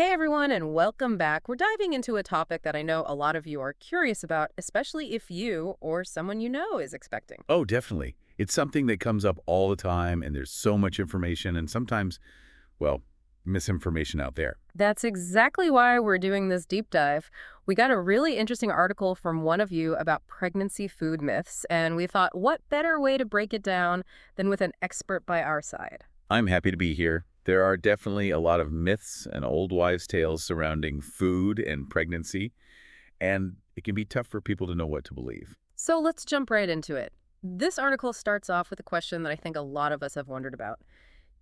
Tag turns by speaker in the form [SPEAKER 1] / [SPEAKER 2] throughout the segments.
[SPEAKER 1] Hey everyone, and welcome back. We're diving into a topic that I know a lot of you are curious about, especially if you or someone you know is expecting.
[SPEAKER 2] Oh, definitely. It's something that comes up all the time, and there's so much information and sometimes, well, misinformation out there.
[SPEAKER 1] That's exactly why we're doing this deep dive. We got a really interesting article from one of you about pregnancy food myths, and we thought, what better way to break it down than with an expert by our side?
[SPEAKER 2] I'm happy to be here. There are definitely a lot of myths and old wives' tales surrounding food and pregnancy, and it can be tough for people to know what to believe.
[SPEAKER 1] So let's jump right into it. This article starts off with a question that I think a lot of us have wondered about.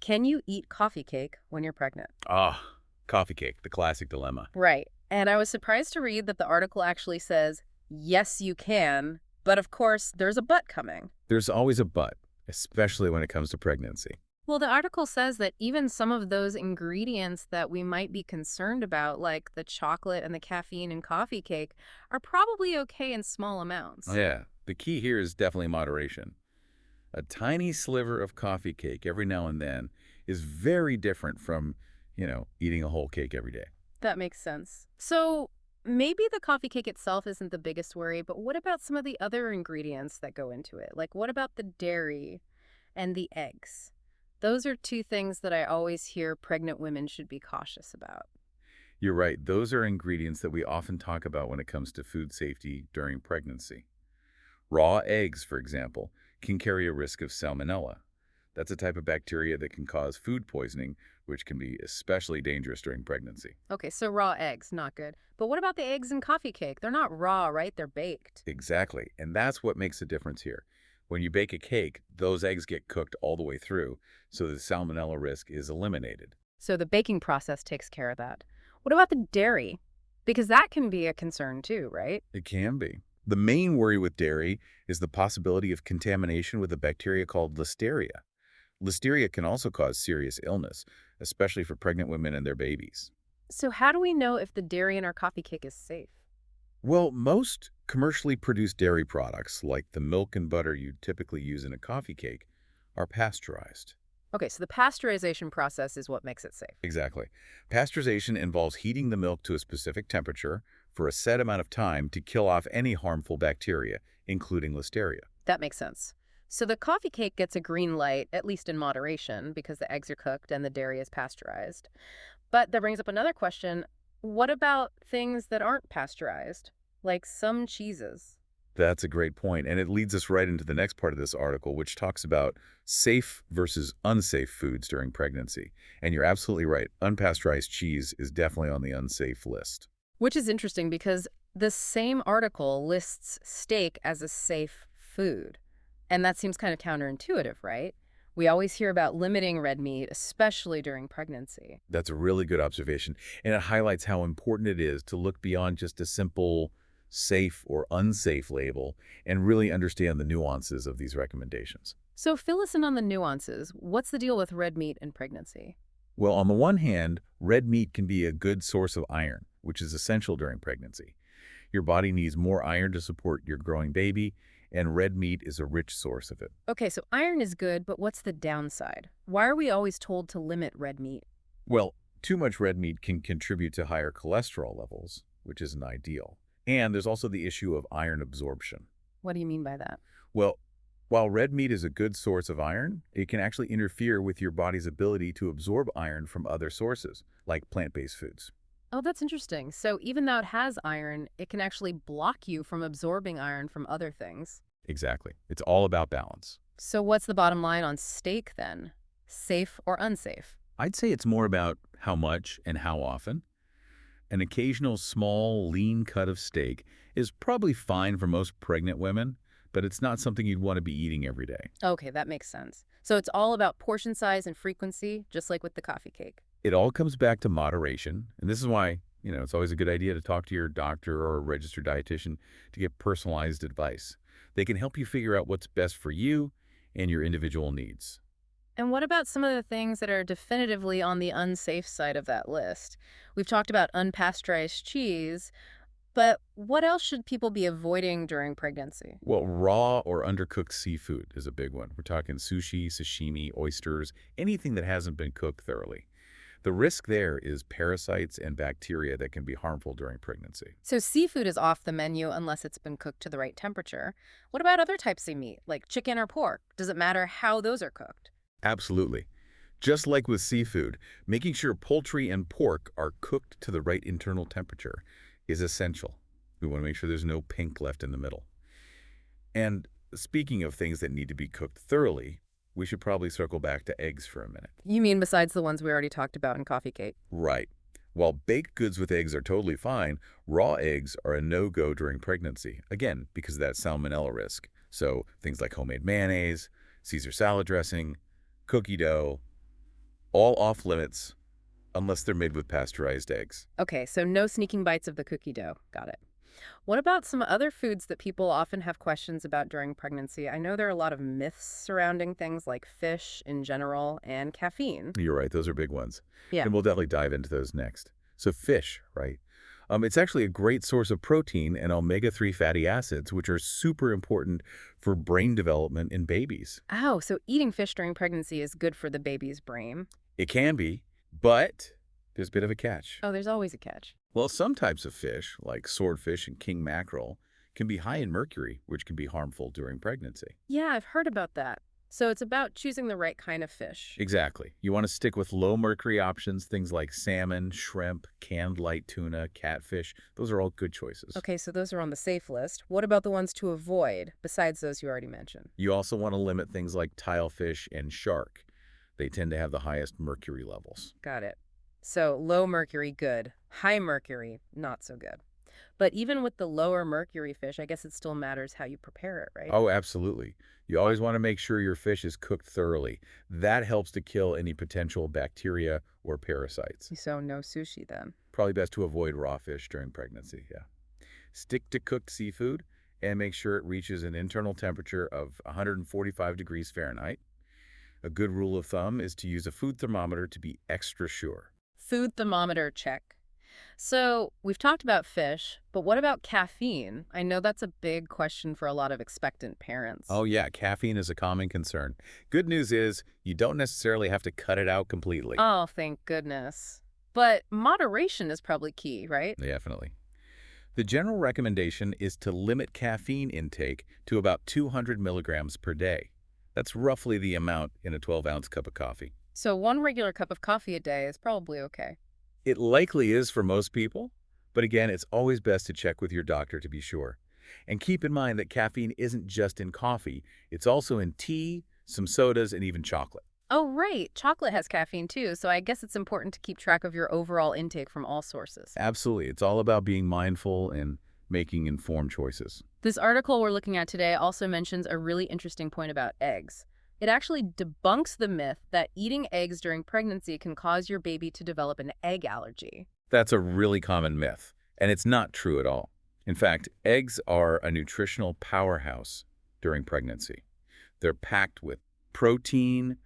[SPEAKER 1] Can you eat coffee cake when you're pregnant?
[SPEAKER 2] Ah, coffee cake, the classic dilemma.
[SPEAKER 1] Right. And I was surprised to read that the article actually says, yes, you can, but of course, there's a but coming.
[SPEAKER 2] There's always a but, especially when it comes to pregnancy.
[SPEAKER 1] Well, the article says that even some of those ingredients that we might be concerned about, like the chocolate and the caffeine in coffee cake, are probably okay in small amounts.
[SPEAKER 2] Yeah, the key here is definitely moderation. A tiny sliver of coffee cake every now and then is very different from, eating a whole cake every day.
[SPEAKER 1] That makes sense. So maybe the coffee cake itself isn't the biggest worry, but what about some of the other ingredients that go into it? Like, what about the dairy and the eggs? Those are two things that I always hear pregnant women should be cautious about.
[SPEAKER 2] You're right, those are ingredients that we often talk about when it comes to food safety during pregnancy. Raw eggs, for example, can carry a risk of salmonella. That's a type of bacteria that can cause food poisoning, which can be especially dangerous during pregnancy.
[SPEAKER 1] Okay, so raw eggs, not good. But what about the eggs in coffee cake? They're not raw, right? They're baked.
[SPEAKER 2] Exactly, and that's what makes a difference here. When you bake a cake, those eggs get cooked all the way through, so the salmonella risk is eliminated.
[SPEAKER 1] So the baking process takes care of that. What about the dairy? Because that can be a concern too, right?
[SPEAKER 2] It can be. The main worry with dairy is the possibility of contamination with a bacteria called Listeria. Listeria can also cause serious illness, especially for pregnant women and their babies.
[SPEAKER 1] So how do we know if the dairy in our coffee cake is safe?
[SPEAKER 2] Well, most commercially produced dairy products, like the milk and butter you typically use in a coffee cake, are pasteurized.
[SPEAKER 1] Okay, so the pasteurization process is what makes it safe.
[SPEAKER 2] Exactly. Pasteurization involves heating the milk to a specific temperature for a set amount of time to kill off any harmful bacteria, including Listeria.
[SPEAKER 1] That makes sense. So the coffee cake gets a green light, at least in moderation, because the eggs are cooked and the dairy is pasteurized. But that brings up another question. What about things that aren't pasteurized, like some cheeses?
[SPEAKER 2] That's a great point, and it leads us right into the next part of this article, which talks about safe versus unsafe foods during pregnancy. And you're absolutely right. Unpasteurized cheese is definitely on the unsafe list.
[SPEAKER 1] Which is interesting because the same article lists steak as a safe food. And that seems kind of counterintuitive, right? We always hear about limiting red meat, especially during pregnancy.
[SPEAKER 2] That's a really good observation, and it highlights how important it is to look beyond just a simple safe or unsafe label and really understand the nuances of these recommendations.
[SPEAKER 1] So fill us in on the nuances. What's the deal with red meat in pregnancy?
[SPEAKER 2] Well, on the one hand, red meat can be a good source of iron, which is essential during pregnancy. Your body needs more iron to support your growing baby, and red meat is a rich source of it.
[SPEAKER 1] Okay, so iron is good, but what's the downside? Why are we always told to limit red meat?
[SPEAKER 2] Well, too much red meat can contribute to higher cholesterol levels, which isn't ideal. And there's also the issue of iron absorption.
[SPEAKER 1] What do you mean by that?
[SPEAKER 2] Well, while red meat is a good source of iron, it can actually interfere with your body's ability to absorb iron from other sources, like plant-based foods.
[SPEAKER 1] Oh, that's interesting. So even though it has iron, it can actually block you from absorbing iron from other things.
[SPEAKER 2] Exactly. It's all about balance.
[SPEAKER 1] So what's the bottom line on steak then? Safe or unsafe?
[SPEAKER 2] I'd say it's more about how much and how often. An occasional small, lean cut of steak is probably fine for most pregnant women, but it's not something you'd want to be eating every day.
[SPEAKER 1] Okay, that makes sense. So it's all about portion size and frequency, just like with the coffee cake.
[SPEAKER 2] It all comes back to moderation, and this is why, it's always a good idea to talk to your doctor or a registered dietitian to get personalized advice. They can help you figure out what's best for you and your individual needs.
[SPEAKER 1] And what about some of the things that are definitively on the unsafe side of that list? We've talked about unpasteurized cheese, but what else should people be avoiding during pregnancy?
[SPEAKER 2] Well, raw or undercooked seafood is a big one. We're talking sushi, sashimi, oysters, anything that hasn't been cooked thoroughly. The risk there is parasites and bacteria that can be harmful during pregnancy.
[SPEAKER 1] So seafood is off the menu unless it's been cooked to the right temperature. What about other types of meat, like chicken or pork? Does it matter how those are cooked?
[SPEAKER 2] Absolutely. Just like with seafood, making sure poultry and pork are cooked to the right internal temperature is essential. We want to make sure there's no pink left in the middle. And speaking of things that need to be cooked thoroughly, we should probably circle back to eggs for a minute.
[SPEAKER 1] You mean besides the ones we already talked about in coffee cake?
[SPEAKER 2] Right. While baked goods with eggs are totally fine, raw eggs are a no-go during pregnancy, again, because of that salmonella risk. So things like homemade mayonnaise, Caesar salad dressing, cookie dough, all off limits unless they're made with pasteurized eggs.
[SPEAKER 1] Okay, so no sneaking bites of the cookie dough. Got it. What about some other foods that people often have questions about during pregnancy? I know there are a lot of myths surrounding things like fish in general and caffeine.
[SPEAKER 2] You're right, those are big ones.
[SPEAKER 1] Yeah.
[SPEAKER 2] And we'll definitely dive into those next. So fish, right? It's actually a great source of protein and omega-3 fatty acids, which are super important for brain development in babies.
[SPEAKER 1] Oh, so eating fish during pregnancy is good for the baby's brain.
[SPEAKER 2] It can be, but there's a bit of a catch.
[SPEAKER 1] Oh, there's always a catch.
[SPEAKER 2] Well, some types of fish, like swordfish and king mackerel, can be high in mercury, which can be harmful during pregnancy.
[SPEAKER 1] Yeah, I've heard about that. So it's about choosing the right kind of fish.
[SPEAKER 2] Exactly. You want to stick with low mercury options, things like salmon, shrimp, canned light tuna, catfish. Those are all good choices.
[SPEAKER 1] Okay, so those are on the safe list. What about the ones to avoid, besides those you already mentioned?
[SPEAKER 2] You also want to limit things like tilefish and shark. They tend to have the highest mercury levels.
[SPEAKER 1] Got it. So low mercury, good. High mercury, not so good. But even with the lower mercury fish, I guess it still matters how you prepare it, right?
[SPEAKER 2] Oh, absolutely. You always want to make sure your fish is cooked thoroughly. That helps to kill any potential bacteria or parasites.
[SPEAKER 1] So no sushi then.
[SPEAKER 2] Probably best to avoid raw fish during pregnancy, yeah. Stick to cooked seafood and make sure it reaches an internal temperature of 145 degrees Fahrenheit. A good rule of thumb is to use a food thermometer to be extra sure.
[SPEAKER 1] Food thermometer, check. So we've talked about fish, but what about caffeine? I know that's a big question for a lot of expectant parents.
[SPEAKER 2] Oh yeah, caffeine is a common concern. Good news is you don't necessarily have to cut it out completely.
[SPEAKER 1] Oh, thank goodness. But moderation is probably key, right?
[SPEAKER 2] Definitely. The general recommendation is to limit caffeine intake to about 200 milligrams per day. That's roughly the amount in a 12-ounce cup of coffee.
[SPEAKER 1] So one regular cup of coffee a day is probably okay.
[SPEAKER 2] It likely is for most people, but again, it's always best to check with your doctor to be sure. And keep in mind that caffeine isn't just in coffee. It's also in tea, some sodas, and even chocolate.
[SPEAKER 1] Oh, right. Chocolate has caffeine too, so I guess it's important to keep track of your overall intake from all sources.
[SPEAKER 2] Absolutely. It's all about being mindful and making informed choices.
[SPEAKER 1] This article we're looking at today also mentions a really interesting point about eggs. It actually debunks the myth that eating eggs during pregnancy can cause your baby to develop an egg allergy.
[SPEAKER 2] That's a really common myth, and it's not true at all. In fact, eggs are a nutritional powerhouse during pregnancy. They're packed with protein,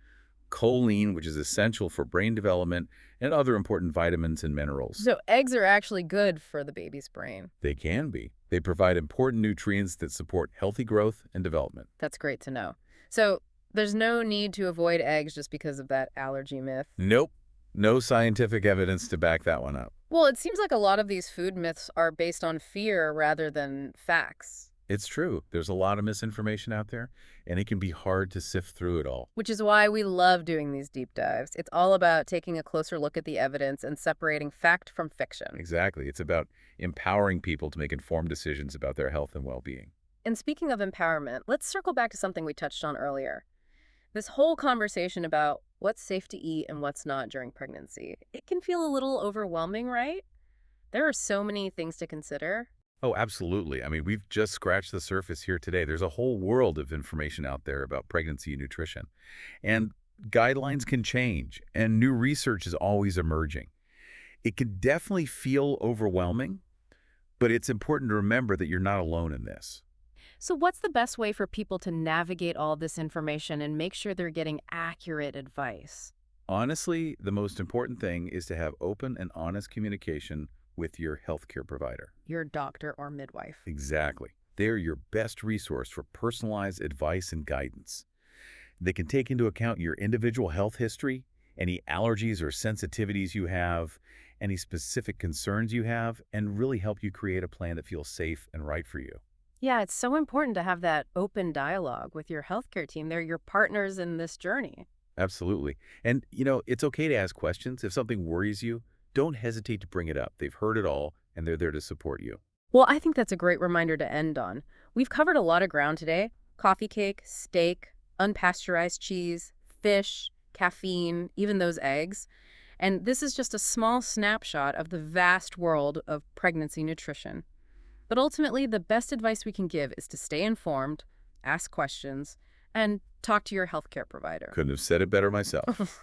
[SPEAKER 2] choline, which is essential for brain development, and other important vitamins and minerals.
[SPEAKER 1] So eggs are actually good for the baby's brain.
[SPEAKER 2] They can be. They provide important nutrients that support healthy growth and development.
[SPEAKER 1] That's great to know. So there's no need to avoid eggs just because of that allergy myth.
[SPEAKER 2] Nope. No scientific evidence to back that one up.
[SPEAKER 1] Well, it seems like a lot of these food myths are based on fear rather than facts.
[SPEAKER 2] It's true. There's a lot of misinformation out there, and it can be hard to sift through it all.
[SPEAKER 1] Which is why we love doing these deep dives. It's all about taking a closer look at the evidence and separating fact from fiction.
[SPEAKER 2] Exactly. It's about empowering people to make informed decisions about their health and well-being.
[SPEAKER 1] And speaking of empowerment, let's circle back to something we touched on earlier. This whole conversation about what's safe to eat and what's not during pregnancy, it can feel a little overwhelming, right? There are so many things to consider.
[SPEAKER 2] Oh, absolutely. I mean, we've just scratched the surface here today. There's a whole world of information out there about pregnancy and nutrition. And guidelines can change, and new research is always emerging. It can definitely feel overwhelming, but it's important to remember that you're not alone in this.
[SPEAKER 1] So what's the best way for people to navigate all this information and make sure they're getting accurate advice?
[SPEAKER 2] Honestly, the most important thing is to have open and honest communication with your healthcare provider.
[SPEAKER 1] Your doctor or midwife.
[SPEAKER 2] Exactly. They're your best resource for personalized advice and guidance. They can take into account your individual health history any allergies or sensitivities you have, any specific concerns you have, and really help you create a plan that feels safe and right for you.
[SPEAKER 1] Yeah, it's so important to have that open dialogue with your healthcare team. They're your partners in this journey.
[SPEAKER 2] Absolutely. And, it's okay to ask questions. If something worries you, don't hesitate to bring it up. They've heard it all, and they're there to support you.
[SPEAKER 1] Well, I think that's a great reminder to end on. We've covered a lot of ground today: coffee cake, steak, unpasteurized cheese, fish, caffeine, even those eggs. And this is just a small snapshot of the vast world of pregnancy nutrition. But ultimately, the best advice we can give is to stay informed, ask questions, and talk to your healthcare provider.
[SPEAKER 2] Couldn't have said it better myself.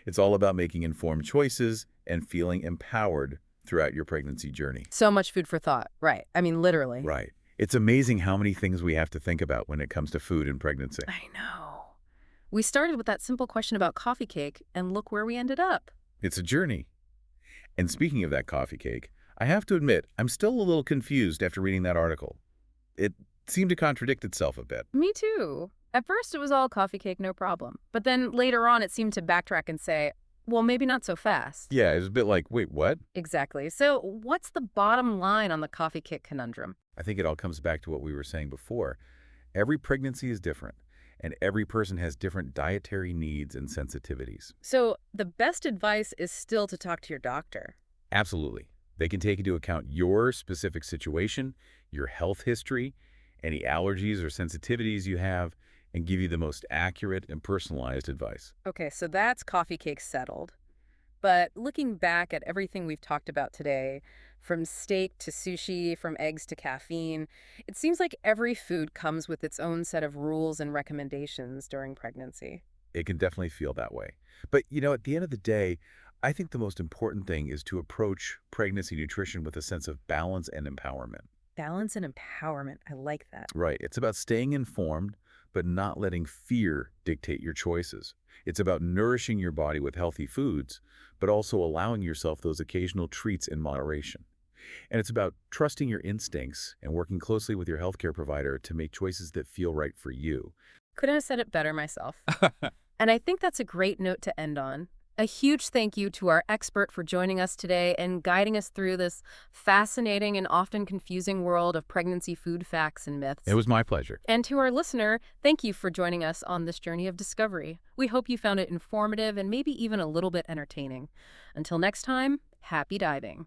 [SPEAKER 2] It's all about making informed choices and feeling empowered throughout your pregnancy journey.
[SPEAKER 1] So much food for thought. Right. I mean, literally.
[SPEAKER 2] Right. It's amazing how many things we have to think about when it comes to food and pregnancy.
[SPEAKER 1] I know. We started with that simple question about coffee cake, and look where we ended up.
[SPEAKER 2] It's a journey. And speaking of that coffee cake, I have to admit, I'm still a little confused after reading that article. It seemed to contradict itself a bit.
[SPEAKER 1] Me too. At first, it was all coffee cake, no problem. But then later on, it seemed to backtrack and say, well, maybe not so fast.
[SPEAKER 2] Yeah, it was a bit like, wait, what?
[SPEAKER 1] Exactly. So what's the bottom line on the coffee cake conundrum?
[SPEAKER 2] I think it all comes back to what we were saying before. Every pregnancy is different, and every person has different dietary needs and sensitivities.
[SPEAKER 1] So the best advice is still to talk to your doctor.
[SPEAKER 2] Absolutely. They can take into account your specific situation, your health history, any allergies or sensitivities you have, and give you the most accurate and personalized advice.
[SPEAKER 1] Okay, so that's coffee cake settled. But looking back at everything we've talked about today, from steak to sushi, from eggs to caffeine, it seems like every food comes with its own set of rules and recommendations during pregnancy.
[SPEAKER 2] It can definitely feel that way. But, at the end of the day, I think the most important thing is to approach pregnancy nutrition with a sense of balance and empowerment.
[SPEAKER 1] Balance and empowerment. I like that.
[SPEAKER 2] Right. It's about staying informed, but not letting fear dictate your choices. It's about nourishing your body with healthy foods, but also allowing yourself those occasional treats in moderation. And it's about trusting your instincts and working closely with your healthcare provider to make choices that feel right for you.
[SPEAKER 1] Couldn't have said it better myself. And I think that's a great note to end on. A huge thank you to our expert for joining us today and guiding us through this fascinating and often confusing world of pregnancy food facts and myths.
[SPEAKER 2] It was my pleasure.
[SPEAKER 1] And to our listener, thank you for joining us on this journey of discovery. We hope you found it informative and maybe even a little bit entertaining. Until next time, happy diving.